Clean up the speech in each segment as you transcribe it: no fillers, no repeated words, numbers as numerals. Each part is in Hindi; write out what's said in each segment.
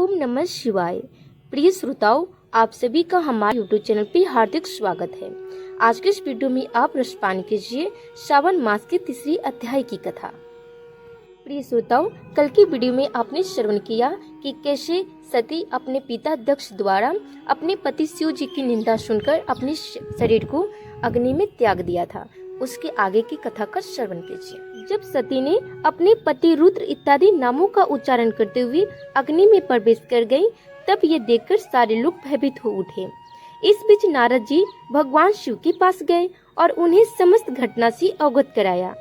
ओम नमः शिवाय। प्रिय श्रोताओं, आप सभी का हमारे YouTube चैनल पे हार्दिक स्वागत है। आज के इस वीडियो में आप रसपान कीजिए श्रावण मास के तीसरी अध्याय की कथा। प्रिय श्रोताओं, कल की वीडियो में आपने श्रवण किया कि कैसे सती अपने पिता दक्ष द्वारा अपने पति शिव जी की निंदा सुनकर अपने शरीर को अग्नि में त्याग दिया था। उसके आगे की कथा का श्रवण कीजिए। जब सती ने अपने पति रुद्र इत्यादि नामों का उच्चारण करते हुए अग्नि में प्रवेश कर गई, तब ये देखकर सारे लोग भयभीत हो उठे। इस बीच नारद जी भगवान शिव के पास गए और उन्हें समस्त घटना से अवगत कराया।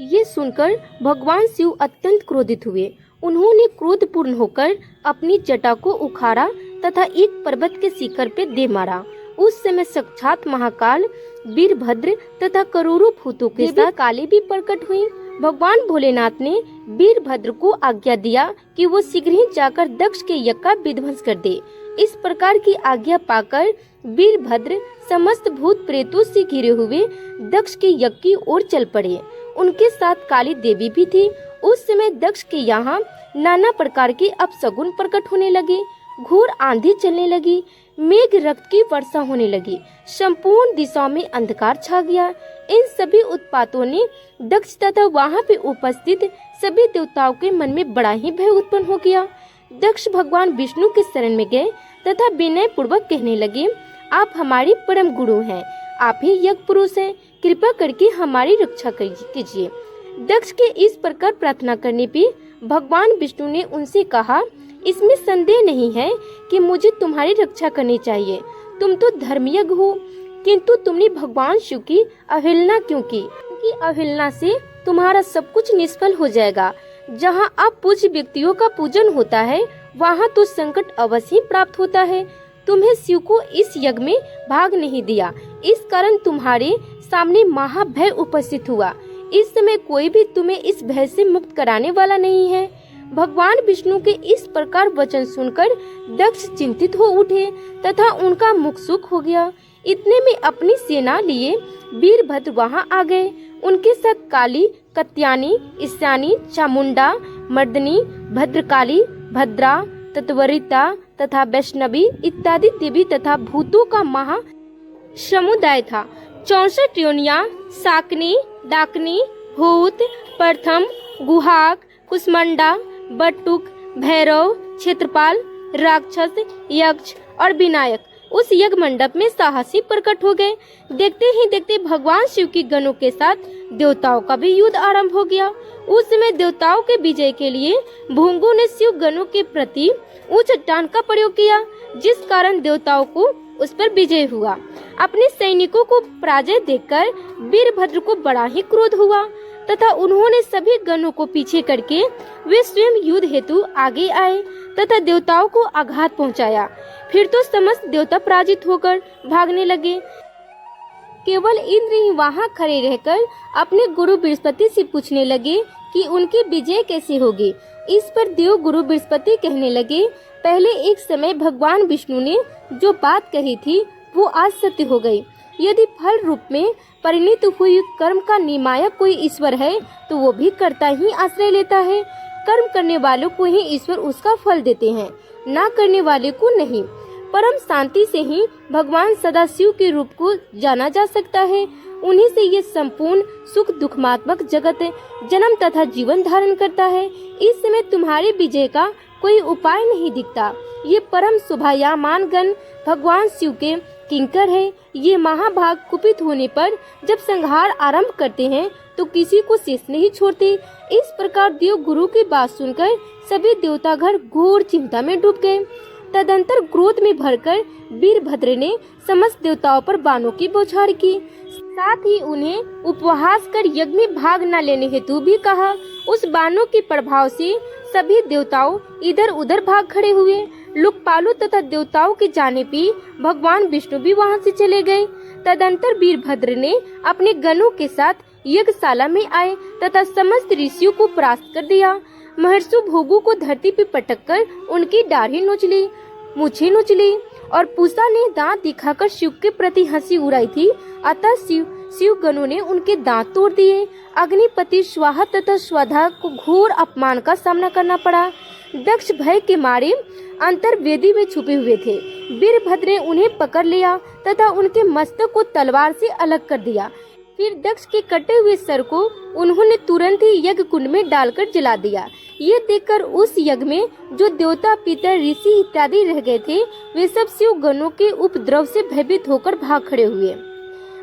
ये सुनकर भगवान शिव अत्यंत क्रोधित हुए। उन्होंने क्रोधपूर्ण होकर अपनी जटा को उखाड़ा तथा एक पर्वत के शिखर पे दे मारा। उस समय साक्षात महाकाल वीरभद्र तथा करोड़ों भूतों के साथ काली भी प्रकट हुई। भगवान भोलेनाथ ने वीरभद्र को आज्ञा दिया कि वो शीघ्र ही जाकर दक्ष के यज्ञ का विध्वंस कर दे। इस प्रकार की आज्ञा पाकर वीरभद्र समस्त भूत प्रेतों से घिरे हुए दक्ष के यज्ञ की ओर चल पड़े। उनके साथ काली देवी भी थी। उस समय दक्ष के यहाँ नाना प्रकार के अपशगुन प्रकट होने लगे। घोर आंधी चलने लगी, मेघ रक्त की वर्षा होने लगी, संपूर्ण दिशाओं में अंधकार छा गया। इन सभी उत्पातों ने दक्ष तथा वहां पे उपस्थित सभी देवताओं के मन में बड़ा ही भय उत्पन्न हो गया। दक्ष भगवान विष्णु के शरण में गए तथा विनय पूर्वक कहने लगे, आप हमारे परम गुरु हैं, आप ही यज्ञ पुरुष हैं, कृपा करके हमारी रक्षा कीजिए। दक्ष के इस प्रकार प्रार्थना करने पे भगवान विष्णु ने उनसे कहा, इसमें संदेह नहीं है कि मुझे तुम्हारी रक्षा करनी चाहिए। तुम तो धर्मयज्ञ हो, किंतु तुमने भगवान शिव की अवहेलना क्यों की? उनकी अवहेलना से तुम्हारा सब कुछ निष्फल हो जाएगा। जहाँ अब पूज्य व्यक्तियों का पूजन होता है, वहाँ तो संकट अवश्य प्राप्त होता है। तुम्हें शिव को इस यज्ञ में भाग नहीं दिया, इस कारण तुम्हारे सामने महाभय उपस्थित हुआ। इस समय कोई भी तुम्हें इस भय से मुक्त कराने वाला नहीं है। भगवान विष्णु के इस प्रकार वचन सुनकर दक्ष चिंतित हो उठे तथा उनका मुख सुख हो गया। इतने में अपनी सेना लिए वीरभद्र वहां आ गए। उनके साथ काली, कत्यानी, ईशानी, चामुंडा, मर्दनी, भद्रकाली, भद्रा, तत्वरिता तथा वैष्णवी इत्यादि देवी तथा भूतों का महा समुदाय था। 64 योनियां शाकनी, डाकनी, भूत, प्रथम, गुहाक, कुष्मांडा, बटुक, भैरव, क्षेत्रपाल, राक्षस, यक्ष और विनायक उस यज्ञ मंडप में साहसी प्रकट हो गए। देखते ही देखते भगवान शिव की गणों के साथ देवताओं का भी युद्ध आरंभ हो गया। उस समय देवताओं के विजय के लिए भृंगु ने शिव गणों के प्रति उच्च चट्टान का प्रयोग किया, जिस कारण देवताओं को उस पर विजय हुआ। अपने सैनिकों को पराजय देखकर वीरभद्र को बड़ा ही क्रोध हुआ तथा उन्होंने सभी गणों को पीछे करके वे स्वयं युद्ध हेतु आगे आए तथा देवताओं को आघात पहुंचाया। फिर तो समस्त देवता पराजित होकर भागने लगे। केवल इंद्र ही वहां खड़े रहकर अपने गुरु बृहस्पति से पूछने लगे कि उनकी विजय कैसे होगी। इस पर देव गुरु बृहस्पति कहने लगे, पहले एक समय भगवान विष्णु ने जो बात कही थी वो आज सत्य हो गई। यदि फल रूप में परिणित हुई कर्म का नियामक कोई ईश्वर है तो वो भी कर्ता ही आश्रय लेता है। कर्म करने वालों को ही ईश्वर उसका फल देते हैं, ना करने वाले को नहीं। परम शांति से ही भगवान सदाशिव के रूप को जाना जा सकता है। उन्हीं से ये संपूर्ण सुख दुखमात्मक जगत जन्म तथा जीवन धारण करता है। इस समय तुम्हारे विजय का कोई उपाय नहीं दिखता। ये परम शोभायमान गण भगवान शिव के किंकर है। ये महाभाग कुपित होने पर जब संहार आरंभ करते हैं तो किसी को शेष नहीं छोड़ते। इस प्रकार देव गुरु की बात सुनकर सभी देवतागण घोर चिंता में डूब गए। तदंतर क्रोध में भरकर वीरभद्र ने समस्त देवताओं पर बाणों की बौछार की। साथ ही उन्हें उपहास कर यज्ञ में भाग न लेने हेतु भी कहा। उस बाणों के प्रभाव से सभी देवताओं इधर उधर भाग खड़े हुए। लोकपालों तथा देवताओं के जाने पर भगवान विष्णु भी वहां से चले गए। तदंतर वीरभद्र ने अपने गणों के साथ यज्ञशाला में आए तथा समस्त ऋषियों को परास्त कर दिया। महर्षि भृगु को धरती पर पटककर उनकी दाढ़ी नोच ली, मूछें नोच ली और पूषा ने दांत दिखाकर शिव के प्रति हंसी उड़ाई थी। अतः शिव गणों ने उनके दांत तोड़ दिए। अग्निपति स्वाहा तथा स्वधा को घोर अपमान का सामना करना पड़ा। दक्ष भय के मारे अंतर्वेदी में छुपे हुए थे। वीरभद्र ने उन्हें पकड़ लिया तथा उनके मस्तक को तलवार से अलग कर दिया। फिर दक्ष के कटे हुए सर को उन्होंने तुरंत ही यज्ञ कुंड में डालकर जला दिया। ये देखकर उस यज्ञ में जो देवता, पितर, ऋषि इत्यादि रह गए थे, वे सब शिव गणों के उपद्रव से भयभीत होकर भाग खड़े हुए।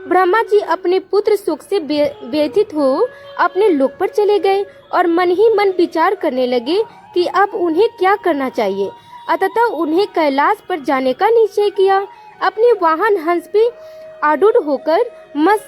ब्रह्मा जी अपने पुत्र शोक से व्यथित हो अपने लोक पर चले गए और मन ही मन विचार करने लगे कि अब उन्हें क्या करना चाहिए। अतः उन्हें कैलाश पर जाने का निश्चय किया। अपने वाहन हंस पे आरूढ़ होकर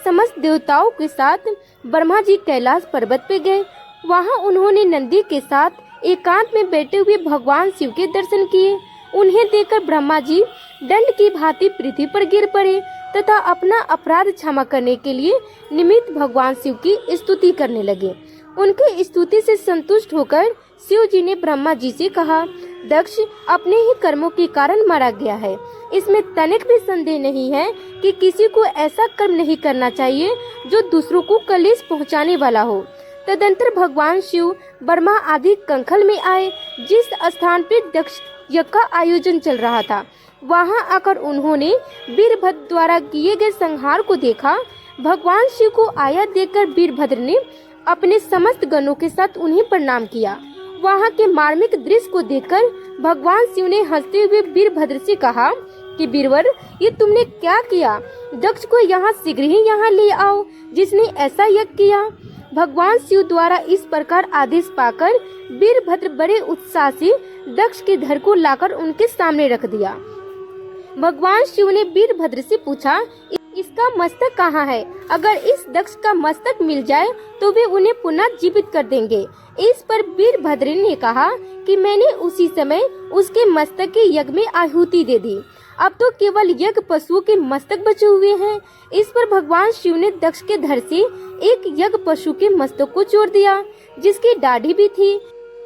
समस्त देवताओं के साथ ब्रह्मा जी कैलाश पर्वत पे गए। वहां उन्होंने नंदी के साथ एकांत में बैठे हुए भगवान शिव के दर्शन किए। उन्हें देखकर ब्रह्मा जी दंड की भांति पृथ्वी पर गिर पड़े तथा अपना अपराध क्षमा करने के लिए निमित्त भगवान शिव की स्तुति करने लगे। उनकी स्तुति से संतुष्ट होकर शिव जी ने ब्रह्मा जी से कहा, दक्ष अपने ही कर्मों के कारण मारा गया है। इसमें तनिक भी संदेह नहीं है कि किसी को ऐसा कर्म नहीं करना चाहिए जो दूसरों को कलेश पहुंचाने वाला हो। तदंतर भगवान शिव ब्रह्मा आदि कंखल में आए। जिस स्थान पर दक्ष यज्ञ का आयोजन चल रहा था, वहां आकर उन्होंने वीरभद्र द्वारा किए गए संहार को देखा। भगवान शिव को आया देखकर वीरभद्र ने अपने समस्त गणों के साथ उन्हें प्रणाम किया। वहां के मार्मिक दृश्य को देखकर भगवान शिव ने हंसते हुए वीरभद्र से कहा कि वीरवर, ये तुमने क्या किया? दक्ष को यहाँ शीघ्र ही यहाँ ले आओ, जिसने ऐसा यज्ञ किया। भगवान शिव द्वारा इस प्रकार आदेश पाकर वीरभद्र बड़े उत्साह से दक्ष के धड़ को लाकर उनके सामने रख दिया। भगवान शिव ने वीरभद्र से पूछा, इसका मस्तक कहाँ है? अगर इस दक्ष का मस्तक मिल जाए तो वे उन्हें पुनः जीवित कर देंगे। इस पर वीरभद्र ने कहा कि मैंने उसी समय उसके मस्तक के यज्ञ में आहुति दे दी। अब तो केवल यज्ञ पशुओं के मस्तक बचे हुए हैं। इस पर भगवान शिव ने दक्ष के धड़ से एक यज्ञ पशु के मस्तक को जोड़ दिया, जिसकी दाढ़ी भी थी।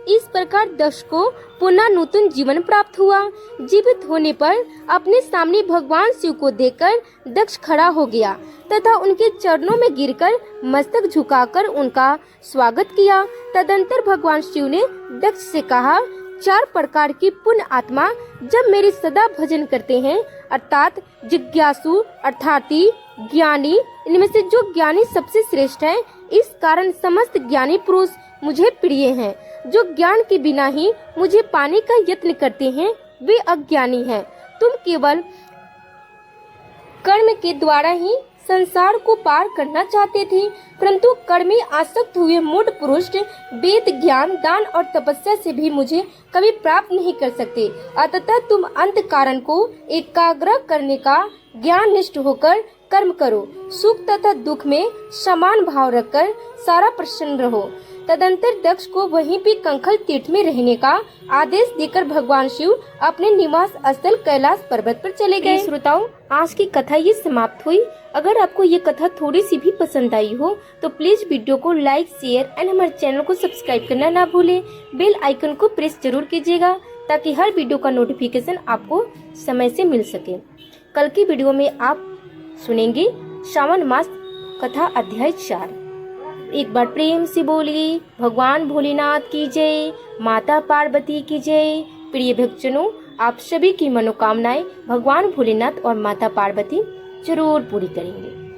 इस प्रकार दक्ष को पुनः नूतन जीवन प्राप्त हुआ। जीवित होने पर अपने सामने भगवान शिव को देखकर दक्ष खड़ा हो गया तथा उनके चरणों में गिरकर मस्तक झुकाकर उनका स्वागत किया। तदंतर भगवान शिव ने दक्ष से कहा, 4 प्रकार की पुण्य आत्मा जब मेरे सदा भजन करते हैं, अर्थात जिज्ञासु, अर्थार्थी, ज्ञानी, इनमें से जो ज्ञानी सबसे श्रेष्ठ है, इस कारण समस्त ज्ञानी पुरुष मुझे प्रिय हैं। जो ज्ञान के बिना ही मुझे पाने का यत्न करते हैं, वे अज्ञानी हैं। तुम केवल कर्म के द्वारा ही संसार को पार करना चाहते थे, परंतु कर्म में आसक्त हुए मूढ़ पुरुष वेद, ज्ञान, दान और तपस्या से भी मुझे कभी प्राप्त नहीं कर सकते। अतः तुम अंत कारण को एकाग्र करने का ज्ञान निष्ठ होकर कर्म करो। सुख तथा दुख में समान भाव रखकर सारा प्रसन्न रहो। तदंतर दक्ष को वहीं पे कंखल तीर्थ में रहने का आदेश देकर भगवान शिव अपने निवास स्थल कैलाश पर्वत पर चले गए। श्रोताओं, आज की कथा ये समाप्त हुई। अगर आपको ये कथा थोड़ी सी भी पसंद आई हो तो प्लीज वीडियो को लाइक, शेयर एंड हमारे चैनल को सब्सक्राइब करना ना भूले। बेल आइकन को प्रेस जरूर कीजिएगा ताकि हर वीडियो का नोटिफिकेशन आपको समय से मिल सके। कल की वीडियो में आप सुनेंगे श्रावण मास कथा अध्याय 4। एक बार प्रेम से बोलिए भगवान भोलेनाथ की जय, माता पार्वती की जय। प्रिय भक्तजनों, आप सभी की मनोकामनाएं भगवान भोलेनाथ और माता पार्वती जरूर पूरी करेंगे।